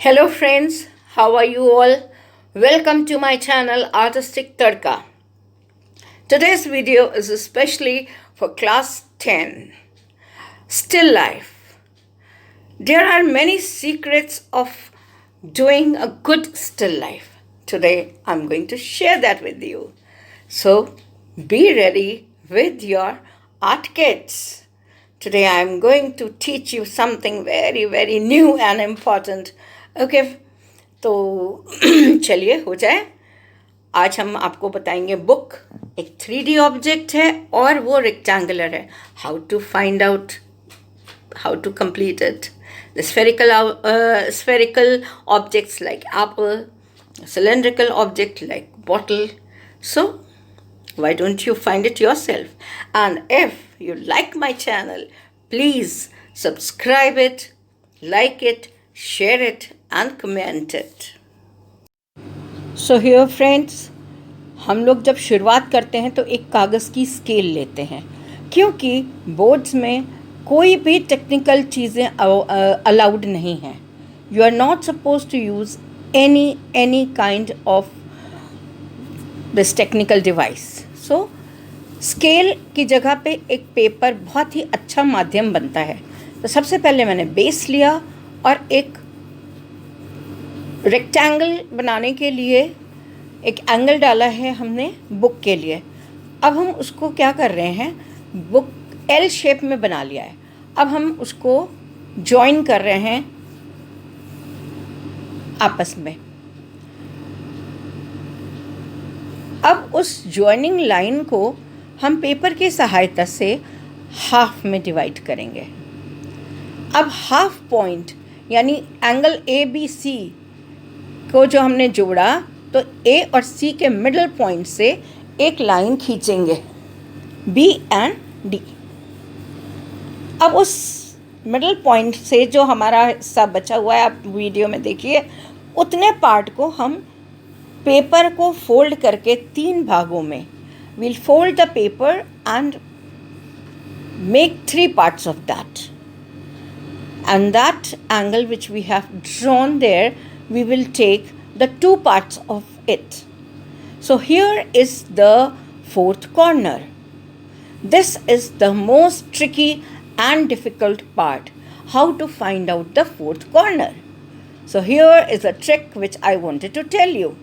Hello friends, how are you all? Welcome to my channel Artistic Tadka. Today's video is especially for class 10. Still life. There are many secrets of doing a good still life. Today I'm going to share that with you. So be ready with your art kits. Today I'm going to teach you something very new and important. Okay, तो चलिए हो जाए। आज हम आपको बताएंगे book एक 3D object है और वो रेक्टेंगुलर है। How to find out how to complete it. The spherical objects like apple, cylindrical object like bottle. So why don't you find it yourself? And if you like my channel, please subscribe it, like it, share it and comment it. So here friends, हम लोग जब शुरुआत करते हैं तो एक कागज़ की स्केल लेते हैं, क्योंकि बोर्ड्स में कोई भी टेक्निकल चीज़ें अलाउड नहीं हैं. You are not suppose to use any kind of this technical device. So scale की जगह पे एक पेपर बहुत ही अच्छा माध्यम बनता है. तो सबसे पहले मैंने बेस लिया और एक रेक्टेंगल बनाने के लिए एक एंगल डाला है हमने बुक के लिए. अब हम उसको क्या कर रहे हैं, बुक एल शेप में बना लिया है. अब हम उसको जॉइन कर रहे हैं आपस में. अब उस जॉइनिंग लाइन को हम पेपर की सहायता से हाफ में डिवाइड करेंगे. अब हाफ पॉइंट यानी एंगल ए बी सी को जो हमने जोड़ा, तो ए और सी के मिडल पॉइंट से एक लाइन खींचेंगे बी एंड डी. अब उस मिडल पॉइंट से जो हमारा हिस्सा बचा हुआ है, आप वीडियो में देखिए, उतने पार्ट को हम पेपर को फोल्ड करके 3 भागों में, we'll fold the paper and make 3 parts of that. And that angle which we have drawn there, we will take the 2 parts of it. So here is the 4th corner. This is the most tricky and difficult part, how to find out the 4th corner. So here is a trick which I wanted to tell you.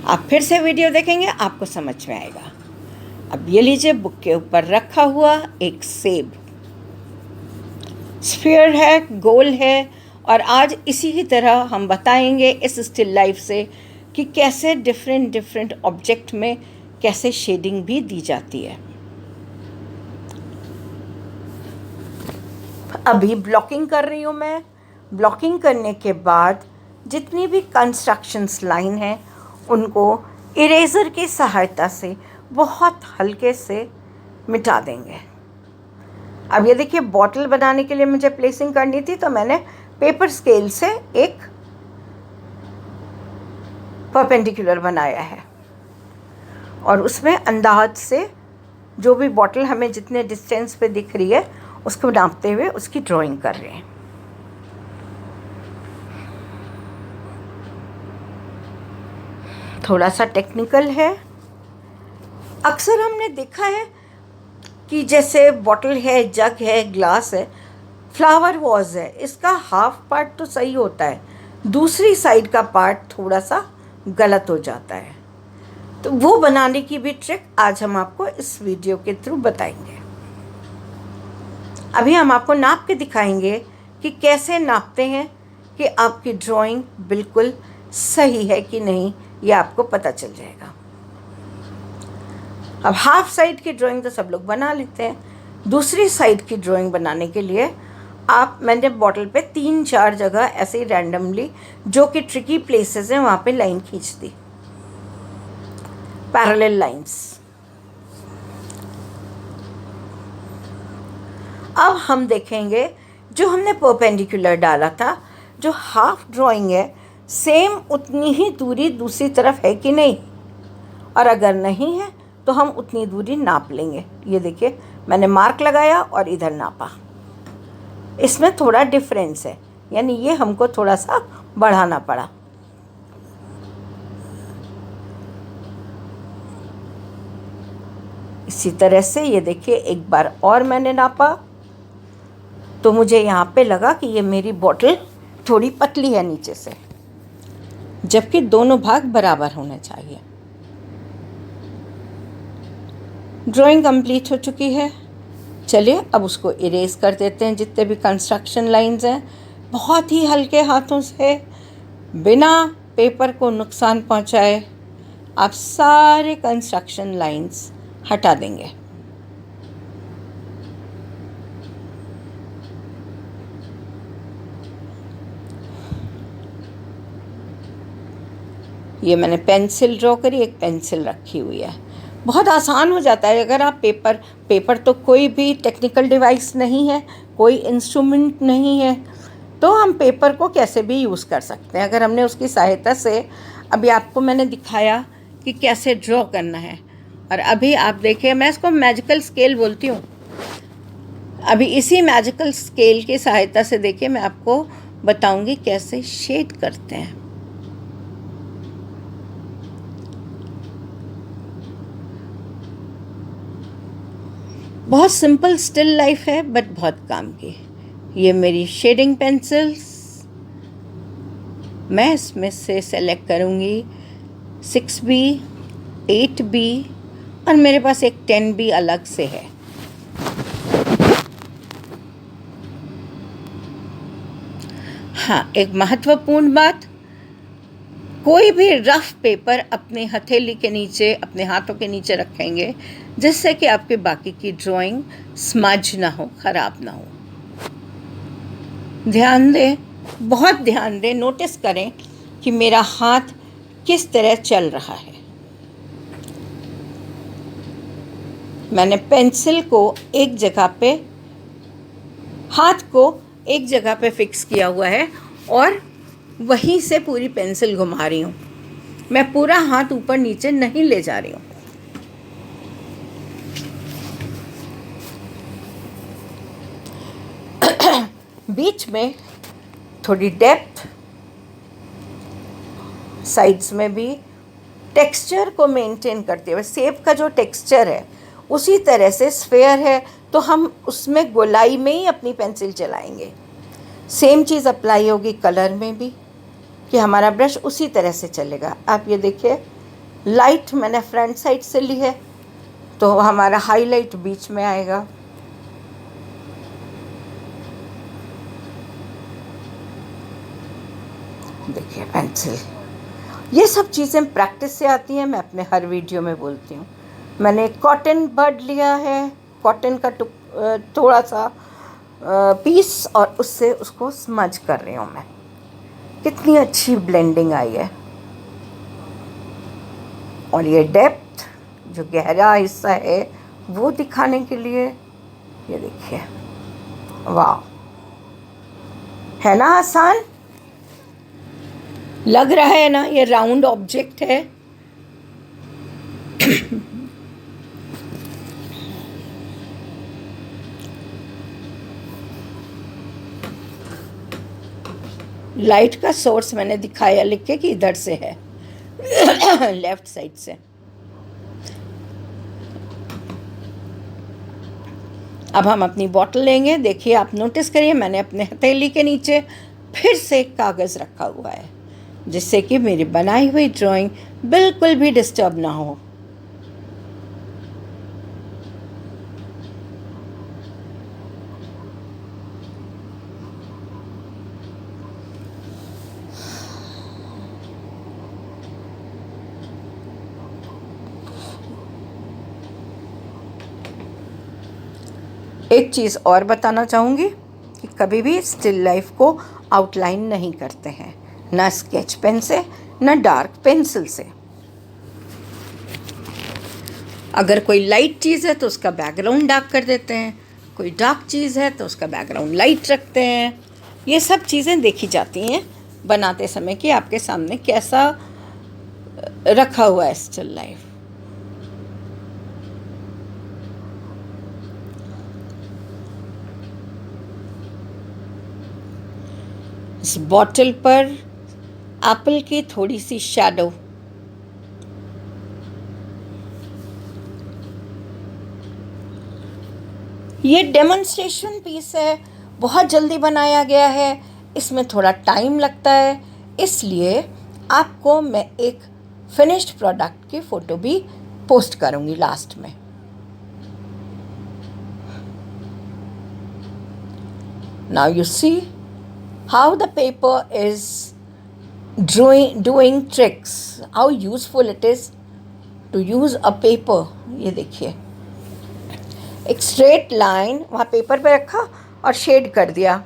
आप फिर से video देखेंगे, आपको समझ में आएगा. अब ये लीजिए, बुक के ऊपर रखा हुआ एक सेब स्फीयर है, गोल है. और आज इसी की तरह हम बताएंगे इस स्टिल लाइफ से कि कैसे डिफरेंट ऑब्जेक्ट में कैसे शेडिंग भी दी जाती है. अभी ब्लॉकिंग कर रही हूँ मैं. ब्लॉकिंग करने के बाद जितनी भी कंस्ट्रक्शंस लाइन हैं उनको इरेज़र की सहायता से बहुत हल्के से मिटा देंगे. अब ये देखिए, बॉटल बनाने के लिए मुझे प्लेसिंग करनी थी, तो मैंने पेपर स्केल से एक परपेंडिकुलर बनाया है और उसमें अंदाज से जो भी बॉटल हमें जितने डिस्टेंस पे दिख रही है उसको नापते हुए उसकी ड्राइंग कर रहे हैं. थोड़ा सा टेक्निकल है. अक्सर हमने देखा है कि जैसे बॉटल है, जग है, ग्लास है, फ्लावर वॉज है, इसका हाफ पार्ट तो सही होता है, दूसरी साइड का पार्ट थोड़ा सा गलत हो जाता है. तो वो बनाने की भी ट्रिक आज हम आपको इस वीडियो के थ्रू बताएंगे. अभी हम आपको नाप के दिखाएंगे कि कैसे नापते हैं कि आपकी ड्राइंग बिल्कुल सही है कि नहीं, ये आपको पता चल जाएगा. अब हाफ साइड की ड्राइंग तो सब लोग बना लेते हैं. दूसरी साइड की ड्राइंग बनाने के लिए मैंने बॉटल पे 3-4 जगह ऐसे ही रैंडमली, जो कि ट्रिकी प्लेसेस हैं, वहाँ पे लाइन खींच दी, पैरेलल लाइंस. अब हम देखेंगे जो हमने परपेंडिकुलर डाला था, जो हाफ ड्राइंग है, सेम उतनी ही दूरी दूसरी तरफ है कि नहीं, और अगर नहीं है तो हम उतनी दूरी नाप लेंगे. ये देखिए, मैंने मार्क लगाया और इधर नापा. इसमें थोड़ा डिफरेंस है, यानी ये हमको थोड़ा सा बढ़ाना पड़ा। इसी तरह से ये देखिए, एक बार और मैंने नापा तो मुझे यहाँ पे लगा कि ये मेरी बॉटल थोड़ी पतली है नीचे से, जबकि दोनों भाग बराबर होने चाहिए। ड्राइंग कंप्लीट हो चुकी है। चलिए अब उसको इरेज कर देते हैं, जितने भी कंस्ट्रक्शन लाइंस हैं। बहुत ही हल्के हाथों से, बिना पेपर को नुकसान पहुंचाए, आप सारे कंस्ट्रक्शन लाइंस हटा देंगे। ये मैंने पेंसिल ड्रॉ करी, एक पेंसिल रखी हुई है। बहुत आसान हो जाता है अगर आप पेपर तो कोई भी टेक्निकल डिवाइस नहीं है, कोई इंस्ट्रूमेंट नहीं है, तो हम पेपर को कैसे भी यूज़ कर सकते हैं अगर हमने उसकी सहायता से। अभी आपको मैंने दिखाया कि कैसे ड्रॉ करना है, और अभी आप देखिए, मैं इसको मैजिकल स्केल बोलती हूँ। अभी इसी मैजिकल स्केल की सहायता से देखिए मैं आपको बताऊंगी कैसे शेड करते हैं। बहुत सिंपल स्टिल लाइफ है, बट बहुत काम की। ये मेरी शेडिंग पेंसिल्स, मैं इसमें से सेलेक्ट करूँगी 6B, 8B, और मेरे पास एक 10B अलग से है। हाँ, एक महत्वपूर्ण बात, कोई भी रफ पेपर अपने हथेली के नीचे, अपने हाथों के नीचे रखेंगे, जिससे कि आपकी बाकी की ड्राइंग स्मज ना हो, ख़राब ना हो। ध्यान दें, बहुत ध्यान दें, नोटिस करें कि मेरा हाथ किस तरह चल रहा है। मैंने पेंसिल को एक जगह पे, हाथ को एक जगह पे फिक्स किया हुआ है और वहीं से पूरी पेंसिल घुमा रही हूँ। मैं पूरा हाथ ऊपर नीचे नहीं ले जा रही हूँ। बीच में थोड़ी डेप्थ, साइड्स में भी टेक्सचर को मेंटेन करते हुए, सेब का जो टेक्सचर है उसी तरह से स्फेयर है तो हम उसमें गोलाई में ही अपनी पेंसिल चलाएंगे। सेम चीज़ अप्लाई होगी कलर में भी, कि हमारा ब्रश उसी तरह से चलेगा। आप ये देखिए, लाइट मैंने फ्रंट साइड से ली है तो हमारा हाईलाइट बीच में आएगा। देखिए पेंसिल, ये सब चीज़ें प्रैक्टिस से आती हैं। मैं अपने हर वीडियो में बोलती हूँ। मैंने कॉटन बड लिया है, कॉटन का थोड़ा सा पीस, और उससे उसको स्मज कर रही हूँ मैं। कितनी अच्छी ब्लेंडिंग आई है। और ये डेप्थ, जो गहरा हिस्सा है, वो दिखाने के लिए ये देखिए, वाह, है ना आसान? लग रहा है ना ये राउंड ऑब्जेक्ट है। लाइट का सोर्स मैंने दिखाया लिख के कि इधर से है, लेफ्ट साइड से। अब हम अपनी बॉटल लेंगे। देखिए, आप नोटिस करिए, मैंने अपने हथेली के नीचे फिर से एक कागज़ रखा हुआ है, जिससे कि मेरी बनाई हुई ड्राइंग बिल्कुल भी डिस्टर्ब ना हो। एक चीज़ और बताना चाहूँगी कि कभी भी स्टिल लाइफ को आउटलाइन नहीं करते हैं, ना स्केच पेन से, ना डार्क पेंसिल से। अगर कोई लाइट चीज़ है तो उसका बैकग्राउंड डार्क कर देते हैं, कोई डार्क चीज़ है तो उसका बैकग्राउंड लाइट रखते हैं। ये सब चीज़ें देखी जाती हैं बनाते समय कि आपके सामने कैसा रखा हुआ है स्टिल लाइफ। इस बॉटल पर एप्पल की थोड़ी सी शैडो। ये डेमोन्स्ट्रेशन पीस है, बहुत जल्दी बनाया गया है, इसमें थोड़ा टाइम लगता है, इसलिए आपको मैं एक फिनिश्ड प्रोडक्ट की फ़ोटो भी पोस्ट करूँगी लास्ट में। Now you see how the paper is doing tricks, how useful it is to use a paper। ये देखिए, एक स्ट्रेट लाइन वहाँ पेपर पे रखा और शेड कर दिया,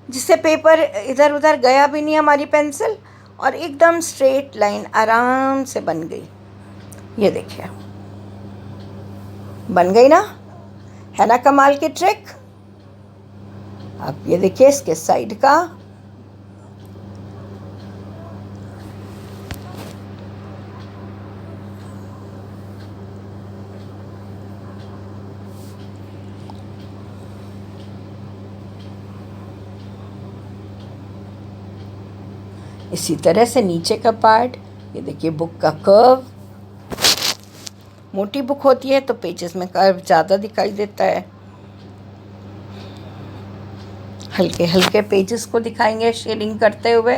जिससे पेपर इधर उधर गया भी नहीं हमारी पेंसिल, और एकदम स्ट्रेट लाइन आराम से बन गई। ये देखिए, बन गई ना, है ना कमाल की ट्रिक। अब ये देखिए इसके साइड का, इसी तरह से नीचे का पार्ट। ये देखिए बुक का कर्व, मोटी बुक होती है तो पेजेस में कर्व ज़्यादा दिखाई देता है। हल्के हल्के पेजेस को दिखाएंगे शेडिंग करते हुए।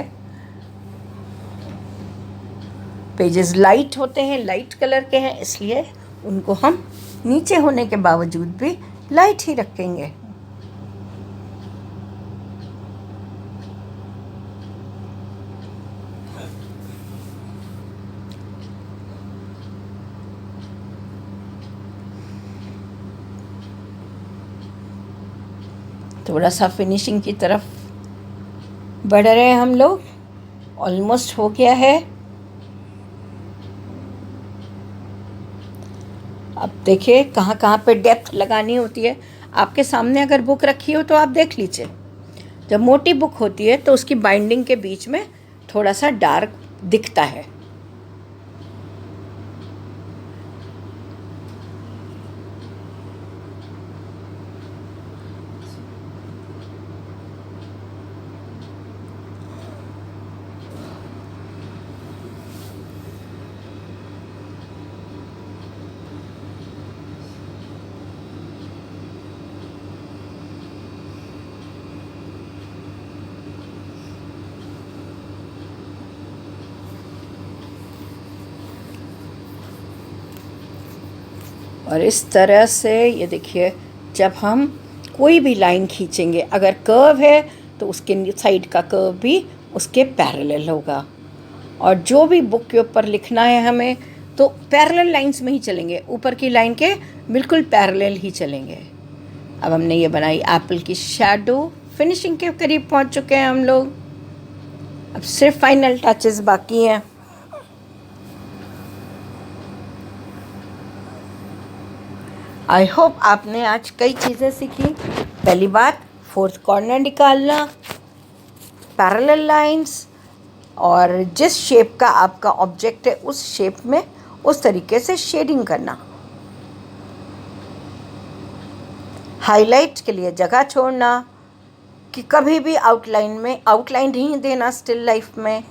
पेजेस लाइट होते हैं, लाइट कलर के हैं, इसलिए उनको हम नीचे होने के बावजूद भी लाइट ही रखेंगे। थोड़ा सा फिनिशिंग की तरफ बढ़ रहे हैं हम लोग, ऑलमोस्ट हो गया है। अब देखिए कहाँ कहाँ पे डेप्थ लगानी होती है। आपके सामने अगर बुक रखी हो तो आप देख लीजिए। जब मोटी बुक होती है तो उसकी बाइंडिंग के बीच में थोड़ा सा डार्क दिखता है। और इस तरह से ये देखिए, जब हम कोई भी लाइन खींचेंगे, अगर कर्व है तो उसके साइड का कर्व भी उसके पैरेलल होगा, और जो भी बुक के ऊपर लिखना है हमें तो पैरेलल लाइंस में ही चलेंगे, ऊपर की लाइन के बिल्कुल पैरेलल ही चलेंगे। अब हमने ये बनाई एप्पल की शैडो, फिनिशिंग के करीब पहुंच चुके हैं हम लोग। अब सिर्फ फाइनल टचेस बाकी हैं। आई होप आपने आज कई चीज़ें सीखी। पहली बात, फोर्थ कॉर्नर निकालना, पैरेलल लाइंस, और जिस शेप का आपका ऑब्जेक्ट है उस शेप में उस तरीके से शेडिंग करना। हाईलाइट के लिए जगह छोड़ना, कि कभी भी आउटलाइन में आउटलाइन नहीं देना स्टिल लाइफ में।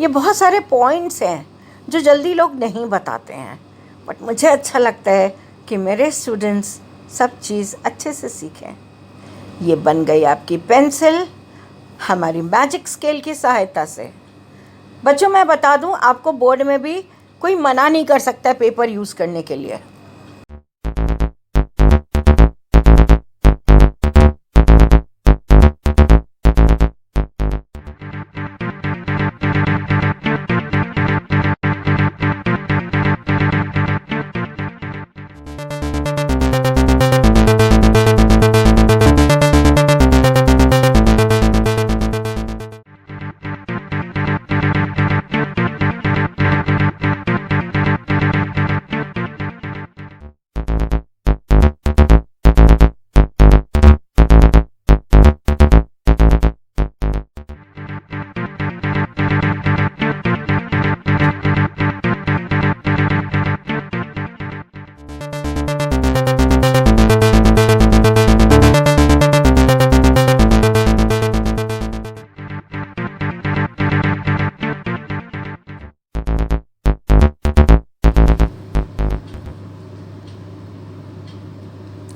ये बहुत सारे पॉइंट्स हैं जो जल्दी लोग नहीं बताते हैं, बट मुझे अच्छा लगता है कि मेरे स्टूडेंट्स सब चीज़ अच्छे से सीखें। ये बन गई आपकी पेंसिल हमारी मैजिक स्केल की सहायता से। बच्चों, मैं बता दूं, आपको बोर्ड में भी कोई मना नहीं कर सकता पेपर यूज़ करने के लिए।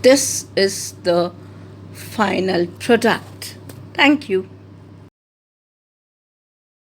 this is the final product. Thank you.